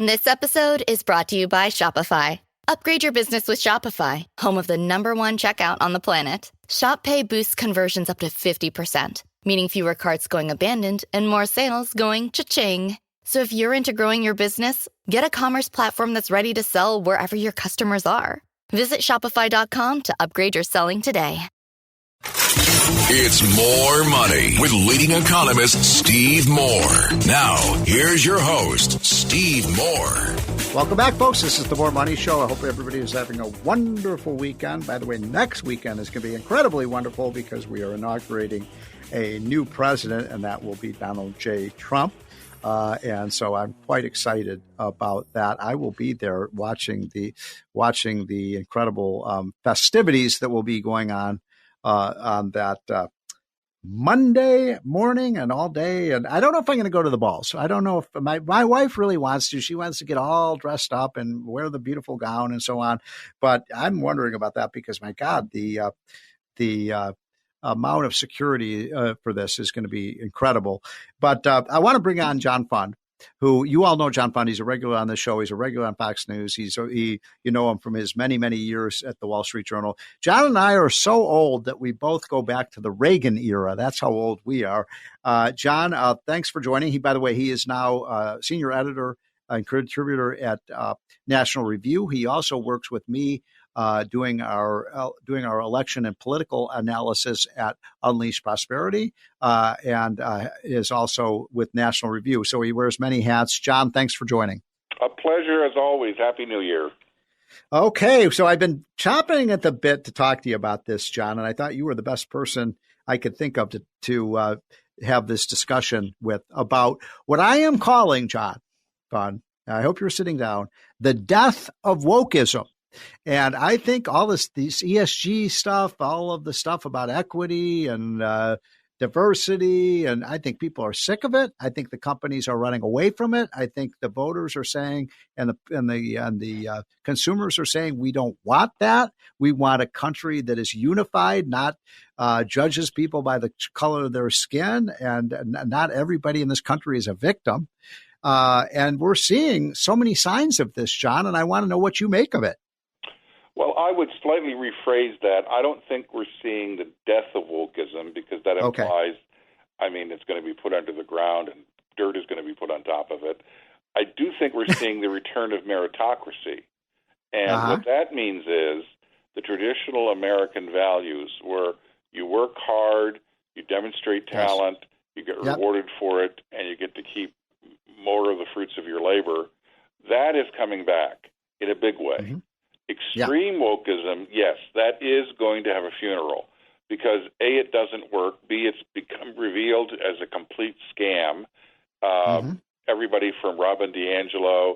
This episode is brought to you by Shopify. Upgrade your business with Shopify, home of the #1 checkout on the planet. Shop Pay boosts conversions up to 50%, meaning fewer carts going abandoned and more sales going cha-ching. So if you're into growing your business, get a commerce platform that's ready to sell wherever your customers are. Visit Shopify.com to upgrade your selling today. It's More Money with leading economist Steve Moore. Now, here's your host, Steve Moore. Welcome back, folks. This is the More Money Show. I hope everybody is having a wonderful weekend. By the way, next weekend is going to be incredibly wonderful because we are inaugurating a new president, and that will be Donald J. Trump. And so I'm quite excited about that. I will be there watching the incredible festivities that will be going on that Monday morning and all day. And I don't know if I'm going to go to the balls. I don't know if my wife really wants to. She wants to get all dressed up and wear the beautiful gown and so on. But I'm wondering about that because, my God, the amount of security for this is going to be incredible. But I want to bring on John Fund, who you all know. John Fund, he's a regular on the show. He's a regular on Fox News. You know him from his many, many years at the Wall Street Journal. John and I are so old that we both go back to the Reagan era. That's how old we are. John, thanks for joining. By the way, he is now senior editor and contributor at National Review. He also works with me doing our election and political analysis at Unleash Prosperity, and is also with National Review. So he wears many hats. John, thanks for joining. A pleasure as always. Happy New Year. Okay, so I've been chopping at the bit to talk to you about this, John, and I thought you were the best person I could think of to have this discussion with about what I am calling, John, I hope you're sitting down, the death of wokeism. And I think all these ESG stuff, all of the stuff about equity and diversity, and I think people are sick of it. I think the companies are running away from it. I think the voters are saying, and the consumers are saying, we don't want that. We want a country that is unified, not judges people by the color of their skin, and not everybody in this country is a victim. And we're seeing so many signs of this, John, and I want to know what you make of it. Well, I would slightly rephrase that. I don't think we're seeing the death of wokeism because that implies, it's going to be put under the ground and dirt is going to be put on top of it. I do think we're seeing the return of meritocracy. And what that means is the traditional American values where you work hard, you demonstrate talent, you get rewarded for it, and you get to keep more of the fruits of your labor. That is coming back in a big way. Mm-hmm. Extreme wokeism, yes, that is going to have a funeral because, A, it doesn't work, B, it's become revealed as a complete scam. Everybody from Robin DiAngelo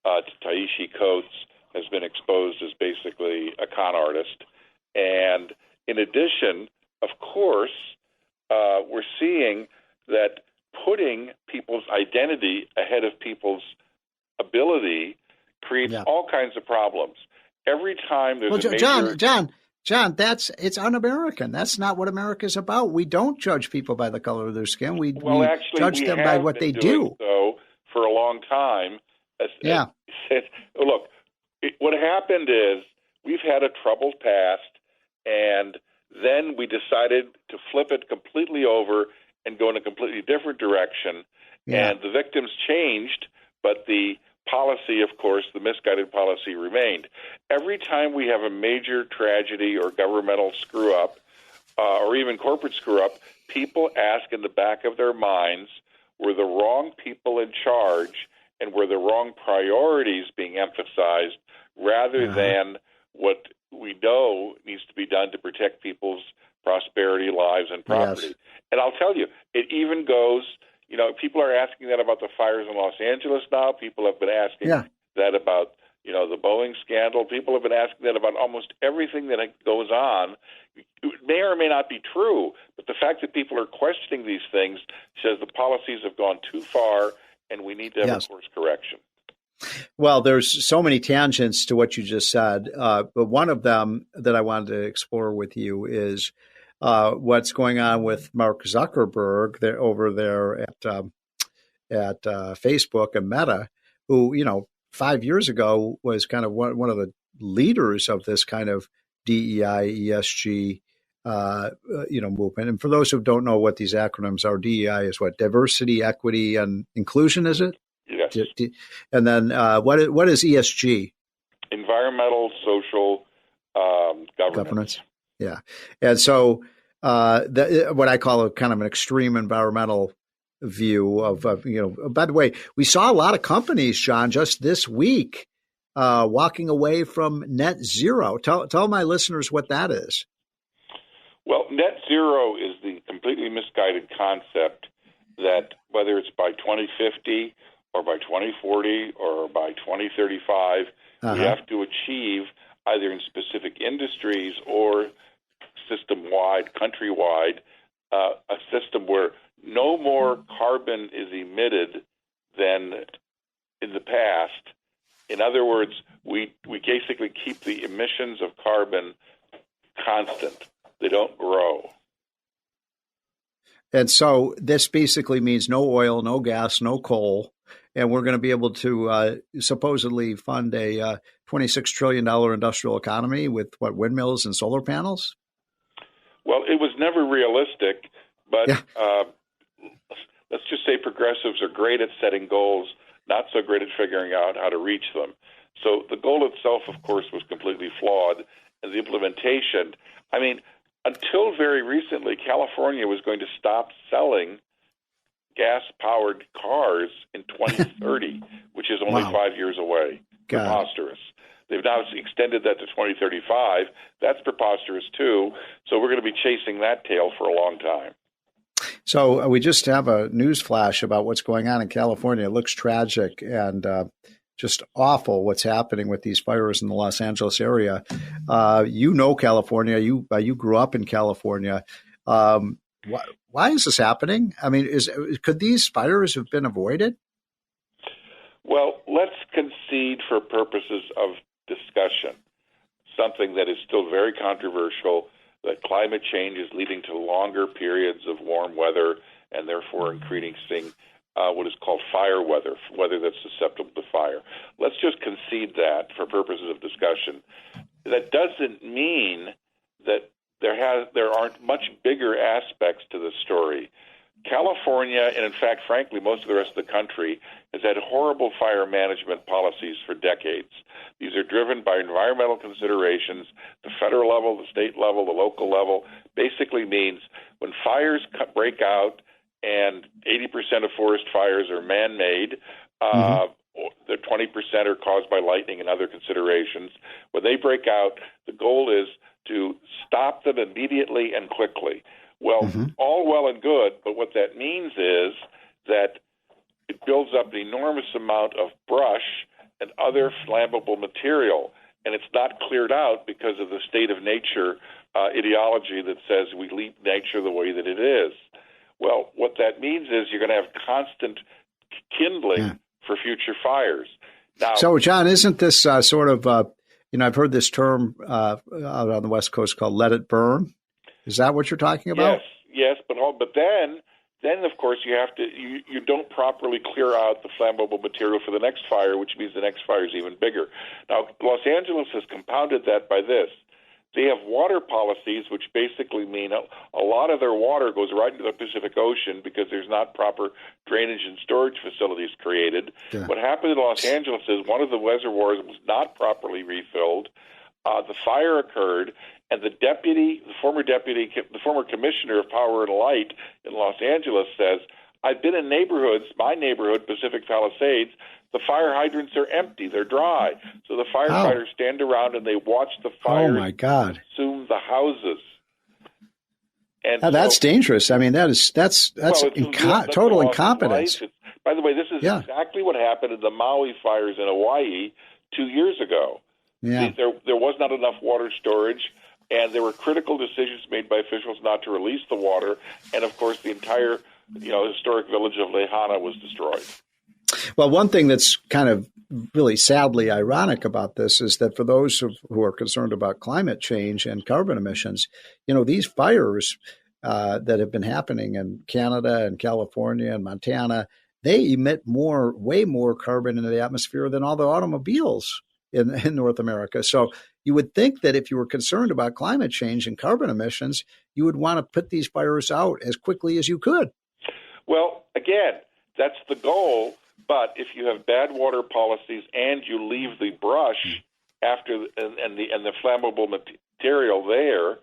to Taoiseach Coates has been exposed as basically a con artist. And in addition, of course, we're seeing that putting people's identity ahead of people's ability creates all kinds of problems. Every time there's a major... John, it's un-American. That's not what America's about. We don't judge people by the color of their skin. We judge them by what they do. So for a long time. Look, what happened is we've had a troubled past, and then we decided to flip it completely over and go in a completely different direction. Yeah. And the victims changed, but the policy, of course, the misguided policy remained. Every time we have a major tragedy or governmental screw-up or even corporate screw-up, people ask in the back of their minds, were the wrong people in charge and were the wrong priorities being emphasized rather than what we know needs to be done to protect people's prosperity, lives, and property. Yes. And I'll tell you, it even goes... people are asking that about the fires in Los Angeles now. People have been asking that about, the Boeing scandal. People have been asking that about almost everything that goes on. It may or may not be true, but the fact that people are questioning these things says the policies have gone too far and we need to have a course correction. Well, there's so many tangents to what you just said, but one of them that I wanted to explore with you is what's going on with Mark Zuckerberg over there at Facebook and Meta, who, 5 years ago was kind of one of the leaders of this kind of DEI, ESG, movement. And for those who don't know what these acronyms are, DEI is what? Diversity, equity, and inclusion, is it? Yes. And then what is ESG? Environmental, social, governance. Yeah. And so what I call a kind of an extreme environmental view of, by the way, we saw a lot of companies, John, just this week walking away from net zero. Tell my listeners what that is. Well, net zero is the completely misguided concept that whether it's by 2050 or by 2040 or by 2035, we have to achieve either in specific industries or system-wide, countrywide, a system where no more carbon is emitted than in the past. In other words, we basically keep the emissions of carbon constant. They don't grow. And so this basically means no oil, no gas, no coal. And we're going to be able to supposedly fund a $26 trillion industrial economy with windmills and solar panels? Well, it was never realistic, but let's just say progressives are great at setting goals, not so great at figuring out how to reach them. So the goal itself, of course, was completely flawed. And the implementation, until very recently, California was going to stop selling gas-powered cars in 2030, which is only 5 years away. Preposterous. They've now extended that to 2035. That's preposterous, too. So we're going to be chasing that tail for a long time. So we just have a news flash about what's going on in California. It looks tragic and just awful what's happening with these fires in the Los Angeles area. California. You grew up in California. Why is this happening? Could these fires have been avoided? Well, let's concede for purposes of discussion something that is still very controversial, that climate change is leading to longer periods of warm weather and therefore increasing what is called fire weather that's susceptible to fire. Let's just concede that for purposes of discussion. That doesn't mean that there aren't much bigger aspects to the story. California, and in fact, frankly, most of the rest of the country, has had horrible fire management policies for decades. These are driven by environmental considerations. The federal level, the state level, the local level basically means when fires break out, and 80% of forest fires are man-made, the 20% are caused by lightning and other considerations. When they break out, the goal is to stop them immediately and quickly. Well, all well and good, but what that means is that it builds up an enormous amount of brush and other flammable material, and it's not cleared out because of the state of nature ideology that says we leave nature the way that it is. Well, what that means is you're going to have constant kindling for future fires. Now, so, John, isn't this sort of, I've heard this term out on the West Coast called "let it burn"? Is that what you're talking about? Yes, but then of course you don't properly clear out the flammable material for the next fire, which means the next fire is even bigger. Now, Los Angeles has compounded that by this. They have water policies, which basically mean a lot of their water goes right into the Pacific Ocean because there's not proper drainage and storage facilities created. Yeah. What happened in Los Angeles is one of the reservoirs was not properly refilled. The fire occurred, and the former commissioner of Power and Light in Los Angeles says, I've been in neighborhoods, my neighborhood, Pacific Palisades, the fire hydrants are empty, they're dry. So the firefighters stand around and they watch the fires consume the houses. And that's dangerous. That's total incompetence. By the way, this is exactly what happened in the Maui fires in Hawaii 2 years ago. Yeah. There was not enough water storage, and there were critical decisions made by officials not to release the water, and of course the entire historic village of Lehana was destroyed. Well, one thing that's kind of really sadly ironic about this is that for those who are concerned about climate change and carbon emissions, these fires that have been happening in Canada and California and Montana they emit way more carbon into the atmosphere than all the automobiles in North America. So you would think that if you were concerned about climate change and carbon emissions, you would want to put these fires out as quickly as you could. Well, again, that's the goal. But if you have bad water policies and you leave the brush after and the flammable material there,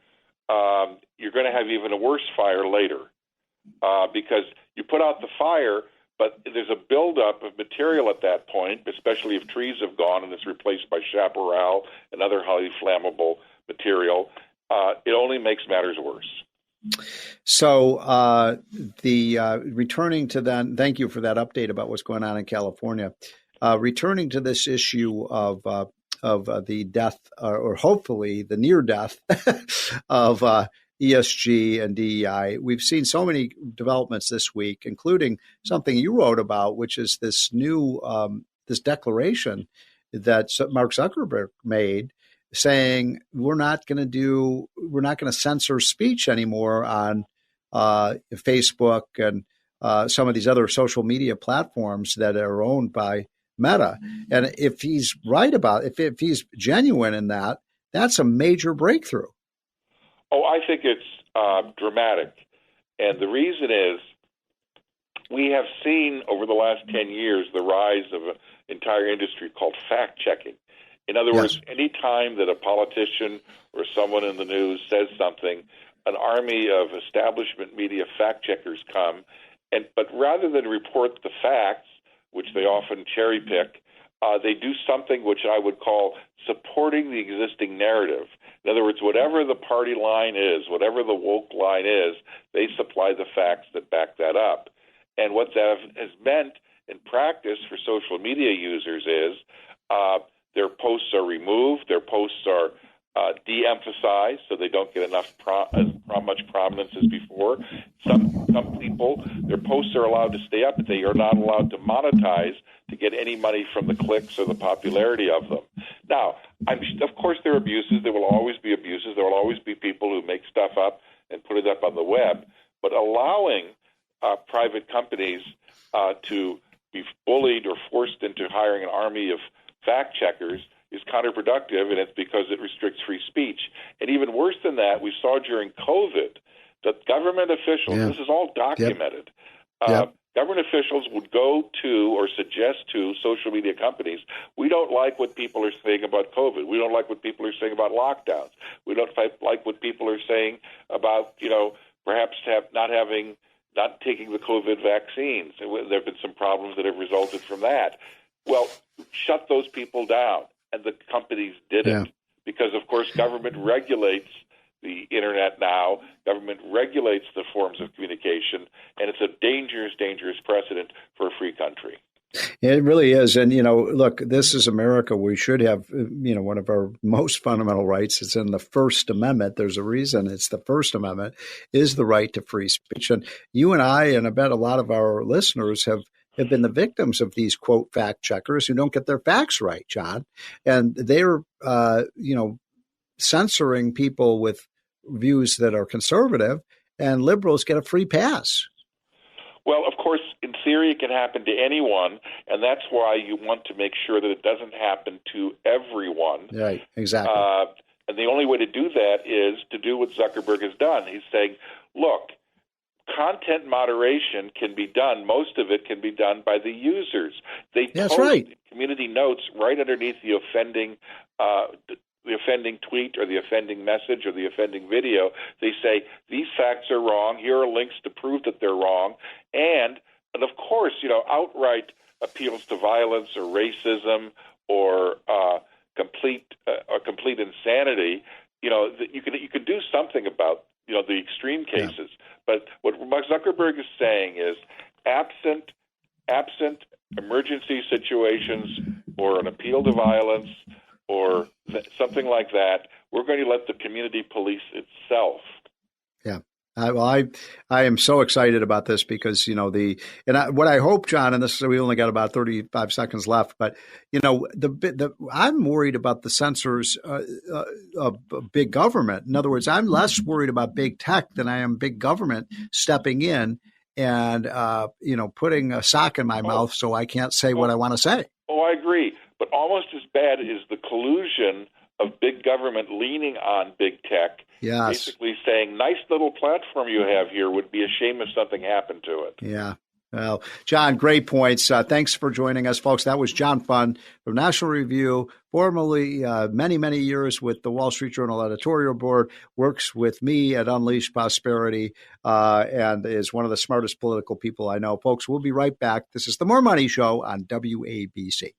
you're going to have even a worse fire later because you put out the fire, but there's a buildup of material at that point, especially if trees have gone and it's replaced by chaparral and other highly flammable material. It only makes matters worse. So returning to that, thank you for that update about what's going on in California. Returning to this issue of the death, or hopefully the near death of ESG and DEI, we've seen so many developments this week, including something you wrote about, which is this new this declaration that Mark Zuckerberg made, saying we're not going to censor speech anymore on Facebook and some of these other social media platforms that are owned by Meta. And if he's right if he's genuine in that, that's a major breakthrough. Oh, I think it's dramatic. And the reason is we have seen over the last 10 years the rise of an entire industry called fact-checking. In other words, any time that a politician or someone in the news says something, an army of establishment media fact-checkers come, but rather than report the facts, which they often cherry-pick, they do something which I would call supporting the existing narrative. In other words, whatever the party line is, whatever the woke line is, they supply the facts that back that up. And what that has meant in practice for social media users is their posts are removed, their posts are de-emphasized, so they don't get enough much prominence as before. Some people, their posts are allowed to stay up, but they are not allowed to monetize to get any money from the clicks or the popularity of them. Now, of course, there are abuses. There will always be abuses. There will always be people who make stuff up and put it up on the web. But allowing private companies to be bullied or forced into hiring an army of fact-checkers is counterproductive, and it's because it restricts free speech. And even worse than that, we saw during COVID that government officials, this is all documented, government officials would go to or suggest to social media companies, we don't like what people are saying about COVID. We don't like what people are saying about lockdowns. We don't like what people are saying about, perhaps not taking the COVID vaccines. There have been some problems that have resulted from that. Well, shut those people down. And the companies didn't because, of course, government regulates the Internet now. Government regulates the forms of communication, and it's a dangerous, dangerous precedent for a free country. It really is. And, look, this is America. We should have, one of our most fundamental rights. It's in the First Amendment. There's a reason it's the First Amendment, is the right to free speech. And you and I, and I bet a lot of our listeners have been the victims of these, quote, fact checkers who don't get their facts right, John. And they're, censoring people with views that are conservative, and liberals get a free pass. Well, of course, in theory, it can happen to anyone, and that's why you want to make sure that it doesn't happen to everyone. Right, exactly. And the only way to do that is to do what Zuckerberg has done. He's saying, look, content moderation can be done. Most of it can be done by the users. They post community notes right underneath the offending tweet or the offending message or the offending video. They say, these facts are wrong. Here are links to prove that they're wrong. And of course, outright appeals to violence or racism or complete insanity. You could do something about the extreme cases. But what Mark Zuckerberg is saying is, absent emergency situations or an appeal to violence or something like that, we're going to let the community police itself. Yeah. I am so excited about this because, what I hope, John, and this, we only got about 35 seconds left, but, I'm worried about the censors of big government. In other words, I'm less worried about big tech than I am big government stepping in and putting a sock in my mouth so I can't say what I want to say. Oh, I agree. But almost as bad is the collusion of big government leaning on big tech, basically saying, nice little platform you have here, would be a shame if something happened to it. Yeah. Well, John, great points. Thanks for joining us, folks. That was John Fund from National Review, formerly many, many years with the Wall Street Journal editorial board, works with me at Unleash Prosperity, and is one of the smartest political people I know. Folks, we'll be right back. This is the More Money Show on WABC.